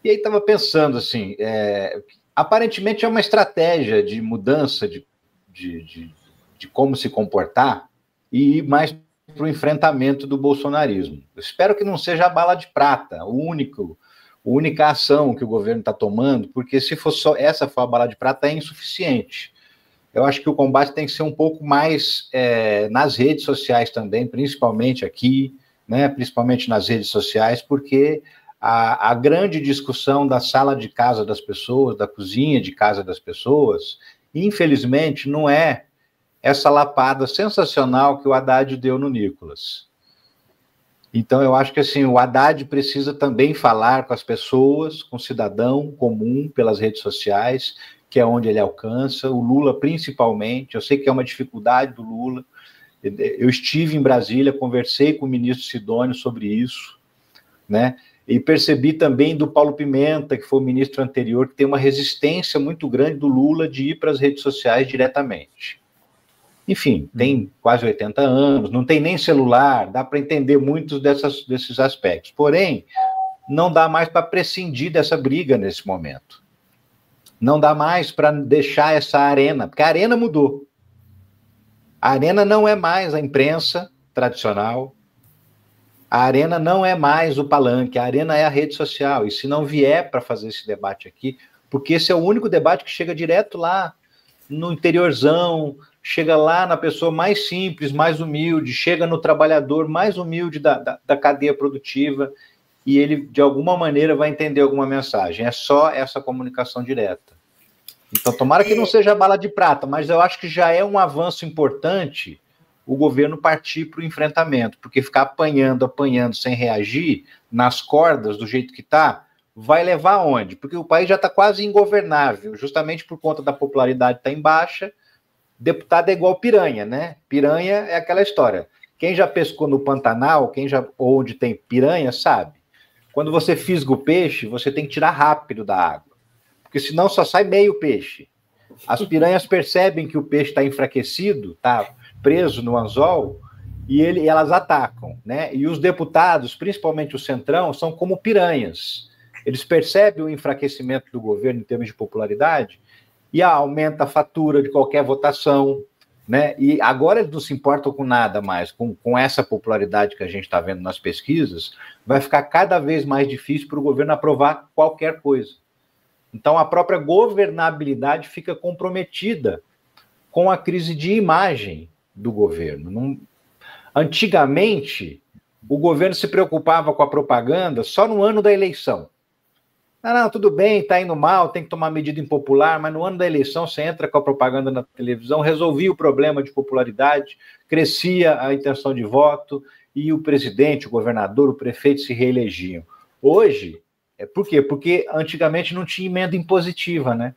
E aí estava pensando assim, aparentemente é uma estratégia de mudança de como se comportar e ir mais para o enfrentamento do bolsonarismo. Eu espero que não seja a bala de prata, a única ação que o governo está tomando, porque se for só essa for a bala de prata, é insuficiente. Eu acho que o combate tem que ser um pouco mais nas redes sociais também, principalmente aqui, né, principalmente nas redes sociais, porque a grande discussão da sala de casa das pessoas, da cozinha de casa das pessoas, infelizmente, não é essa lapada sensacional que o Haddad deu no Nicolas. Então, eu acho que assim, o Haddad precisa também falar com as pessoas, com o cidadão comum, pelas redes sociais, que é onde ele alcança, o Lula principalmente. Eu sei que é uma dificuldade do Lula. Eu estive em Brasília, conversei com o ministro Sidônio sobre isso, né? E percebi também do Paulo Pimenta, que foi o ministro anterior, que tem uma resistência muito grande do Lula de ir para as redes sociais diretamente. Enfim, tem quase 80 anos, não tem nem celular, dá para entender muitos desses aspectos. Porém, não dá mais para prescindir dessa briga nesse momento. Não dá mais para deixar essa arena, porque a arena mudou. A arena não é mais a imprensa tradicional, a arena não é mais o palanque, a arena é a rede social. E se não vier para fazer esse debate aqui, porque esse é o único debate que chega direto lá no interiorzão, chega lá na pessoa mais simples, mais humilde, chega no trabalhador mais humilde da cadeia produtiva, e ele, de alguma maneira, vai entender alguma mensagem. É só essa comunicação direta. Então, tomara que não seja bala de prata, mas eu acho que já é um avanço importante o governo partir para o enfrentamento, porque ficar apanhando, sem reagir, nas cordas, do jeito que está, vai levar aonde? Porque o país já está quase ingovernável, justamente por conta da popularidade estar em baixa. Deputado é igual piranha, né? Piranha é aquela história. Quem já pescou no Pantanal, onde tem piranha, sabe. Quando você fisga o peixe, você tem que tirar rápido da água, porque senão só sai meio peixe. As piranhas percebem que o peixe está enfraquecido, está preso no anzol, e elas atacam, né? E os deputados, principalmente o Centrão, são como piranhas. Eles percebem o enfraquecimento do governo em termos de popularidade e aumenta a fatura de qualquer votação, né? E agora eles não se importam com nada mais, com essa popularidade que a gente está vendo nas pesquisas, vai ficar cada vez mais difícil para o governo aprovar qualquer coisa. Então, a própria governabilidade fica comprometida com a crise de imagem do governo. Antigamente, o governo se preocupava com a propaganda só no ano da eleição. Não, tudo bem, está indo mal, tem que tomar medida impopular, mas no ano da eleição você entra com a propaganda na televisão, resolvia o problema de popularidade, crescia a intenção de voto e o presidente, o governador, o prefeito se reelegiam. Hoje, por quê? Porque antigamente não tinha emenda impositiva, né?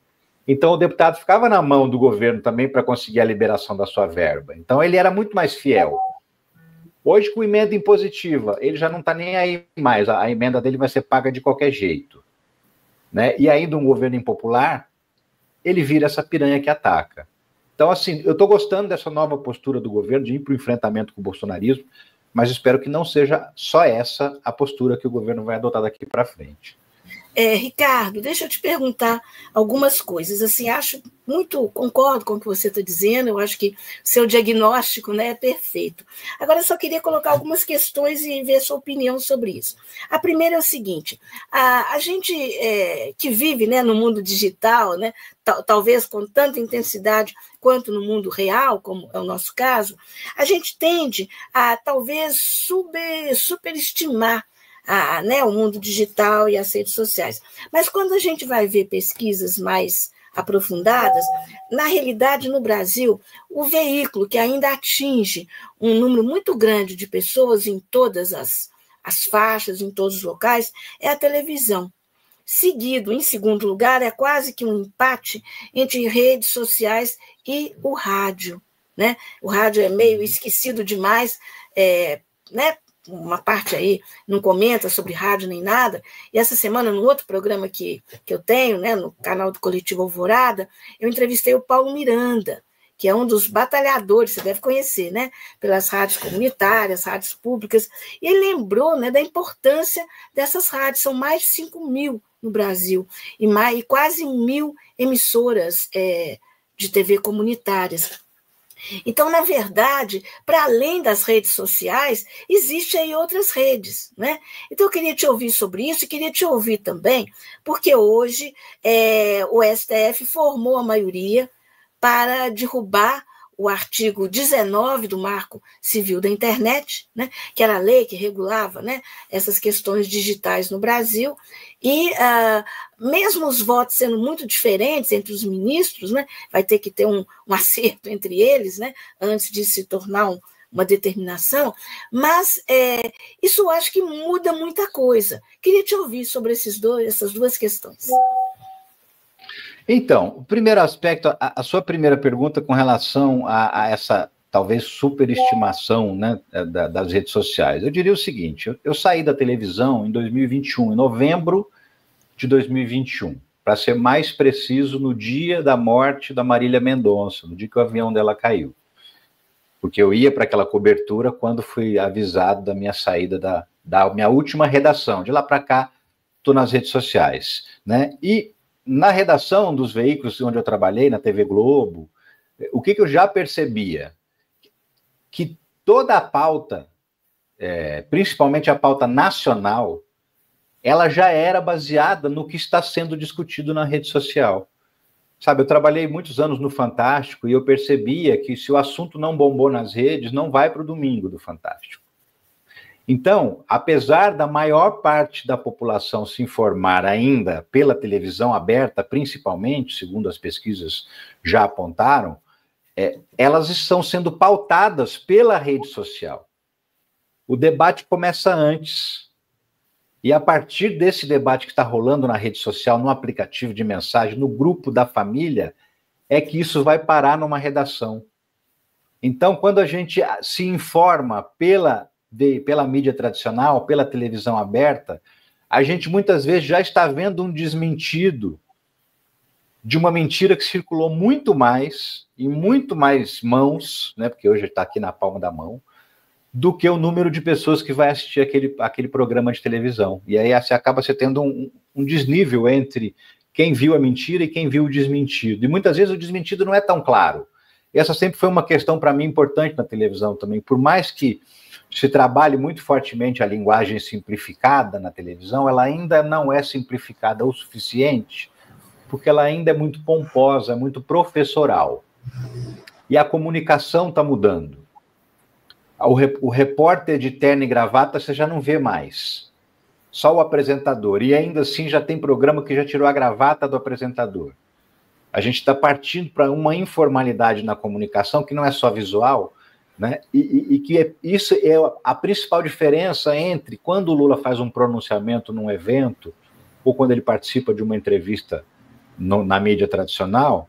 Então o deputado ficava na mão do governo também para conseguir a liberação da sua verba. Então ele era muito mais fiel. Hoje, com emenda impositiva, ele já não está nem aí mais, a emenda dele vai ser paga de qualquer jeito, né? E ainda um governo impopular, ele vira essa piranha que ataca. Então, assim, eu estou gostando dessa nova postura do governo de ir para o enfrentamento com o bolsonarismo, mas espero que não seja só essa a postura que o governo vai adotar daqui para frente. Ricardo, deixa eu te perguntar algumas coisas. Assim, concordo com o que você está dizendo, eu acho que seu diagnóstico, né, é perfeito. Agora, eu só queria colocar algumas questões e ver a sua opinião sobre isso. A primeira é o seguinte: a gente que vive, né, no mundo digital, né, talvez com tanta intensidade quanto no mundo real, como é o nosso caso, a gente tende a talvez superestimar o mundo digital e as redes sociais. Mas quando a gente vai ver pesquisas mais aprofundadas, na realidade, no Brasil, o veículo que ainda atinge um número muito grande de pessoas em todas as faixas, em todos os locais, é a televisão. Seguido, em segundo lugar, é quase que um empate entre redes sociais e o rádio, né? O rádio é meio esquecido demais, né? Uma parte aí não comenta sobre rádio nem nada, e essa semana, no outro programa que eu tenho, né, no canal do Coletivo Alvorada, eu entrevistei o Paulo Miranda, que é um dos batalhadores, você deve conhecer, né? Pelas rádios comunitárias, rádios públicas, e ele lembrou, né, da importância dessas rádios, são mais de 5.000 no Brasil, e quase 1.000 emissoras de TV comunitárias. Então, na verdade, para além das redes sociais, existem aí outras redes, né? Então, eu queria te ouvir sobre isso e queria te ouvir também, porque hoje o STF formou a maioria para derrubar o artigo 19 do Marco Civil da Internet, né, que era a lei que regulava, né, essas questões digitais no Brasil, e mesmo os votos sendo muito diferentes entre os ministros, né, vai ter que ter um acerto entre eles, né, antes de se tornar uma determinação, mas isso eu acho que muda muita coisa. Queria te ouvir sobre essas duas questões. Então, o primeiro aspecto, a sua primeira pergunta com relação a essa, talvez, superestimação, né, das redes sociais. Eu diria o seguinte, eu saí da televisão em 2021, em novembro de 2021, para ser mais preciso, no dia da morte da Marília Mendonça, no dia que o avião dela caiu. Porque eu ia para aquela cobertura quando fui avisado da minha saída da minha última redação. De lá para cá, estou nas redes sociais, né? E na redação dos veículos onde eu trabalhei, na TV Globo, o que eu já percebia? Que toda a pauta, principalmente a pauta nacional, ela já era baseada no que está sendo discutido na rede social. Sabe, eu trabalhei muitos anos no Fantástico e eu percebia que se o assunto não bombou nas redes, não vai para o domingo do Fantástico. Então, apesar da maior parte da população se informar ainda pela televisão aberta, principalmente, segundo as pesquisas já apontaram, elas estão sendo pautadas pela rede social. O debate começa antes. E a partir desse debate que está rolando na rede social, no aplicativo de mensagem, no grupo da família, é que isso vai parar numa redação. Então, quando a gente se informa pela mídia tradicional, pela televisão aberta, a gente muitas vezes já está vendo um desmentido de uma mentira que circulou muito mais, em muito mais mãos, né, porque hoje está aqui na palma da mão, do que o número de pessoas que vai assistir aquele programa de televisão. E aí você acaba tendo um desnível entre quem viu a mentira e quem viu o desmentido. E muitas vezes o desmentido não é tão claro. Essa sempre foi uma questão para mim importante na televisão também. Por mais que se trabalhe muito fortemente a linguagem simplificada na televisão, ela ainda não é simplificada o suficiente, porque ela ainda é muito pomposa, muito professoral. E a comunicação está mudando. O repórter de terno e gravata você já não vê mais. Só o apresentador. E ainda assim já tem programa que já tirou a gravata do apresentador. A gente está partindo para uma informalidade na comunicação que não é só visual, né? E que isso é a principal diferença entre quando o Lula faz um pronunciamento num evento ou quando ele participa de uma entrevista na mídia tradicional,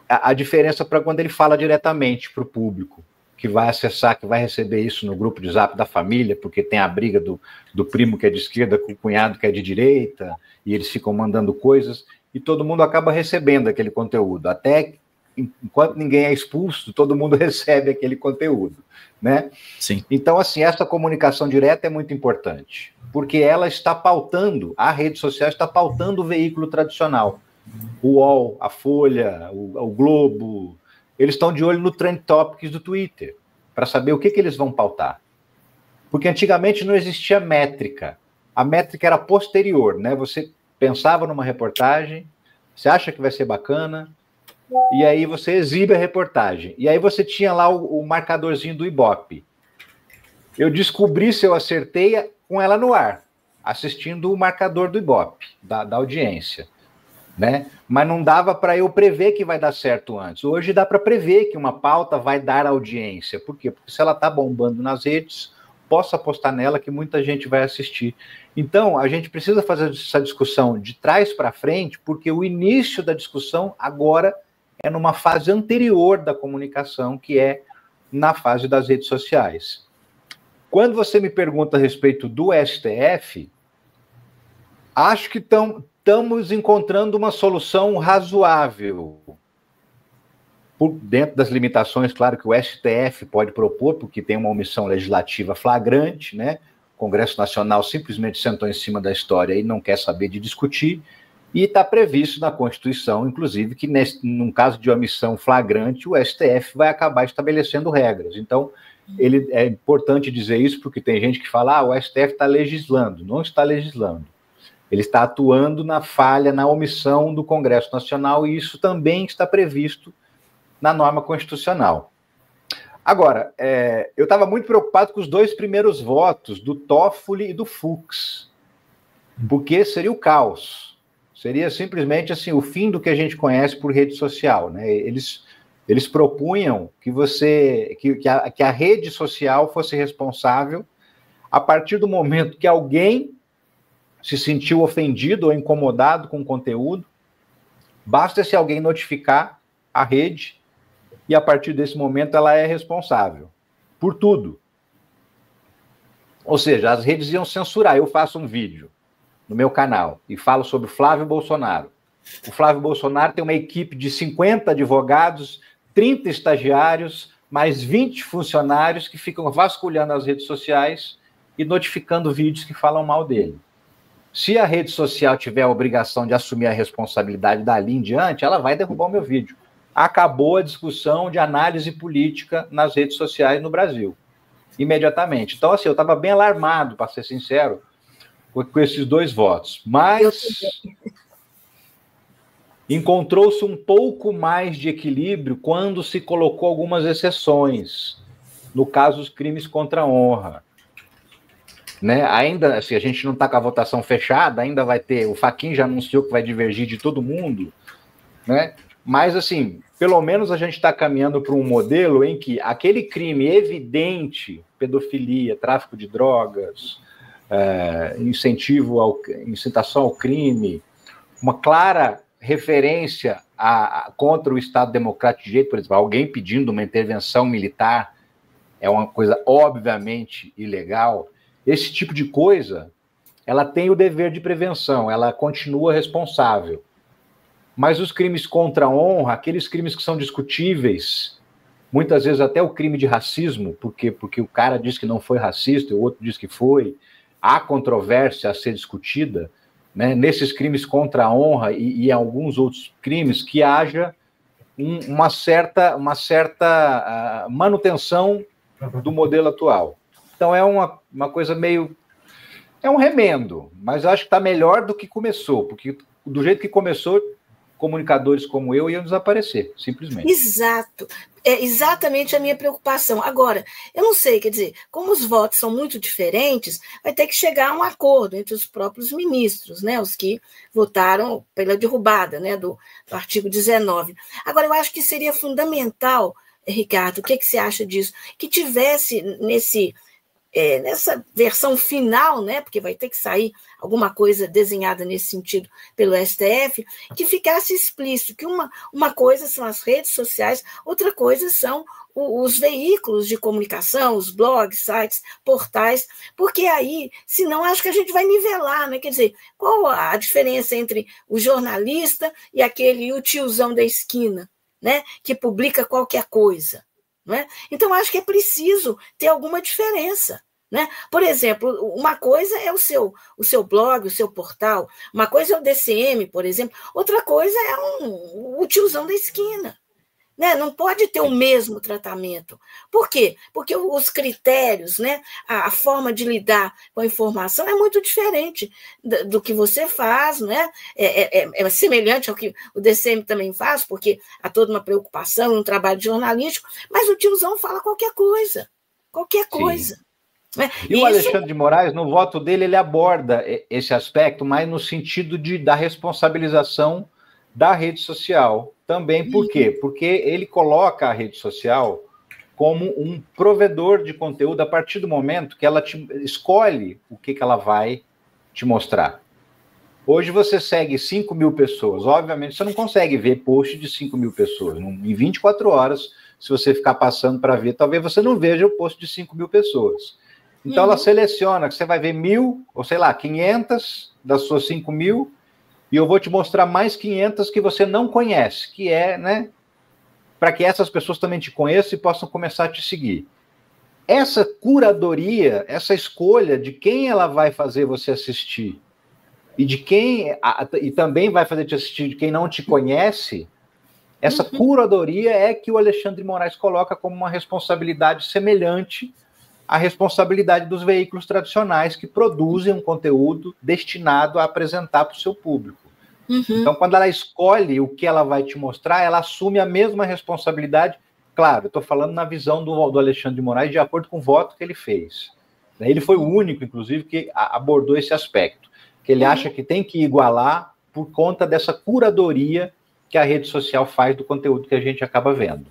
a diferença para quando ele fala diretamente para o público, que vai acessar, que vai receber isso no grupo de zap da família, porque tem a briga do primo que é de esquerda com o cunhado que é de direita, e eles ficam mandando coisas, e todo mundo acaba recebendo aquele conteúdo. Até enquanto ninguém é expulso, todo mundo recebe aquele conteúdo, né? Sim. Então, assim, essa comunicação direta é muito importante, porque ela está pautando, a rede social está pautando o veículo tradicional. O UOL, a Folha, o Globo, eles estão de olho no Trend Topics do Twitter, para saber o que eles vão pautar. Porque antigamente não existia métrica. A métrica era posterior, né? Você pensava numa reportagem, você acha que vai ser bacana, e aí você exibe a reportagem. E aí você tinha lá o marcadorzinho do Ibope. Eu descobri se eu acertei com ela no ar, assistindo o marcador do Ibope, da audiência. Né? Mas não dava para eu prever que vai dar certo antes. Hoje dá para prever que uma pauta vai dar audiência. Por quê? Porque se ela está bombando nas redes, posso apostar nela que muita gente vai assistir. Então, a gente precisa fazer essa discussão de trás para frente, porque o início da discussão agora é numa fase anterior da comunicação, que é na fase das redes sociais. Quando você me pergunta a respeito do STF, acho que estamos encontrando uma solução razoável. dentro das limitações, claro, que o STF pode propor, porque tem uma omissão legislativa flagrante, né? O Congresso Nacional simplesmente sentou em cima da história e não quer saber de discutir, e está previsto na Constituição, inclusive, que num caso de omissão flagrante, o STF vai acabar estabelecendo regras. Então, é importante dizer isso, porque tem gente que fala, o STF está legislando. Não está legislando. Ele está atuando na falha, na omissão do Congresso Nacional, e isso também está previsto na norma constitucional. Agora, eu estava muito preocupado com os 2 primeiros votos, do Toffoli e do Fux, porque seria o caos. Seria simplesmente assim, o fim do que a gente conhece por rede social, né? Eles propunham que a rede social fosse responsável a partir do momento que alguém se sentiu ofendido ou incomodado com o conteúdo, basta se alguém notificar a rede e a partir desse momento ela é responsável por tudo. Ou seja, as redes iam censurar. Eu faço um vídeo no meu canal e falo sobre o Flávio Bolsonaro. O Flávio Bolsonaro tem uma equipe de 50 advogados, 30 estagiários, mais 20 funcionários que ficam vasculhando as redes sociais e notificando vídeos que falam mal dele. Se a rede social tiver a obrigação de assumir a responsabilidade dali em diante, ela vai derrubar o meu vídeo. Acabou a discussão de análise política nas redes sociais no Brasil, imediatamente. Então, assim, eu estava bem alarmado, para ser sincero, com esses 2 votos. Mas encontrou-se um pouco mais de equilíbrio quando se colocou algumas exceções. No caso, os crimes contra a honra. Né? Ainda, assim, a gente não está com a votação fechada, ainda vai ter, o Fachin já anunciou que vai divergir de todo mundo, né? Mas, assim, pelo menos a gente está caminhando para um modelo em que aquele crime evidente, pedofilia, tráfico de drogas, incitação ao crime, uma clara referência contra o Estado Democrático de Direito, por exemplo, alguém pedindo uma intervenção militar é uma coisa obviamente ilegal. Esse tipo de coisa, ela tem o dever de prevenção, ela continua responsável. Mas os crimes contra a honra, aqueles crimes que são discutíveis, muitas vezes até o crime de racismo, porque o cara diz que não foi racista, o outro diz que foi, há controvérsia a ser discutida, né? Nesses crimes contra a honra e alguns outros crimes, que haja uma certa manutenção do modelo atual. Então é uma coisa meio... É um remendo, mas eu acho que está melhor do que começou, porque do jeito que começou, comunicadores como eu iam desaparecer, simplesmente. Exato. É exatamente a minha preocupação. Agora, eu não sei, quer dizer, como os votos são muito diferentes, vai ter que chegar a um acordo entre os próprios ministros, né, os que votaram pela derrubada, né, do artigo 19. Agora, eu acho que seria fundamental, Ricardo, o que você acha disso? Que tivesse nessa versão final, né, porque vai ter que sair alguma coisa desenhada nesse sentido pelo STF, que ficasse explícito que uma coisa são as redes sociais, outra coisa são os veículos de comunicação, os blogs, sites, portais, porque aí, senão, acho que a gente vai nivelar, né? Quer dizer, qual a diferença entre o jornalista e o tiozão da esquina, né, que publica qualquer coisa? Né? Então, acho que é preciso ter alguma diferença. Né? Por exemplo, uma coisa é o seu blog, o seu portal, uma coisa é o DCM, por exemplo, outra coisa é o tiozão da esquina. Né? Não pode ter o mesmo tratamento. Por quê? Porque os critérios, né, a forma de lidar com a informação é muito diferente do que você faz, né? É semelhante ao que o DCM também faz, porque há toda uma preocupação, um trabalho jornalístico, mas o tiozão fala qualquer coisa. Qualquer coisa. Né? E o Alexandre de Moraes, no voto dele, ele aborda esse aspecto, mas no sentido da responsabilização da rede social. Também por quê? Porque ele coloca a rede social como um provedor de conteúdo a partir do momento que ela escolhe o que ela vai te mostrar. Hoje você segue 5 mil pessoas. Obviamente, você não consegue ver post de 5 mil pessoas. Em 24 horas, se você ficar passando para ver, talvez você não veja o post de 5 mil pessoas. Então, ela seleciona que você vai ver 1.000, ou sei lá, 500 das suas 5 mil, e eu vou te mostrar mais 500 que você não conhece, que é, né, para que essas pessoas também te conheçam e possam começar a te seguir. Essa curadoria, essa escolha de quem ela vai fazer você assistir e de quem e também vai fazer te assistir de quem não te conhece, essa curadoria é que o Alexandre de Moraes coloca como uma responsabilidade semelhante à responsabilidade dos veículos tradicionais que produzem um conteúdo destinado a apresentar para o seu público. Então, quando ela escolhe o que ela vai te mostrar, ela assume a mesma responsabilidade. Claro, estou falando na visão do Alexandre de Moraes, de acordo com o voto que ele fez. Ele foi o único, inclusive, que abordou esse aspecto, que ele acha que tem que igualar por conta dessa curadoria que a rede social faz do conteúdo que a gente acaba vendo.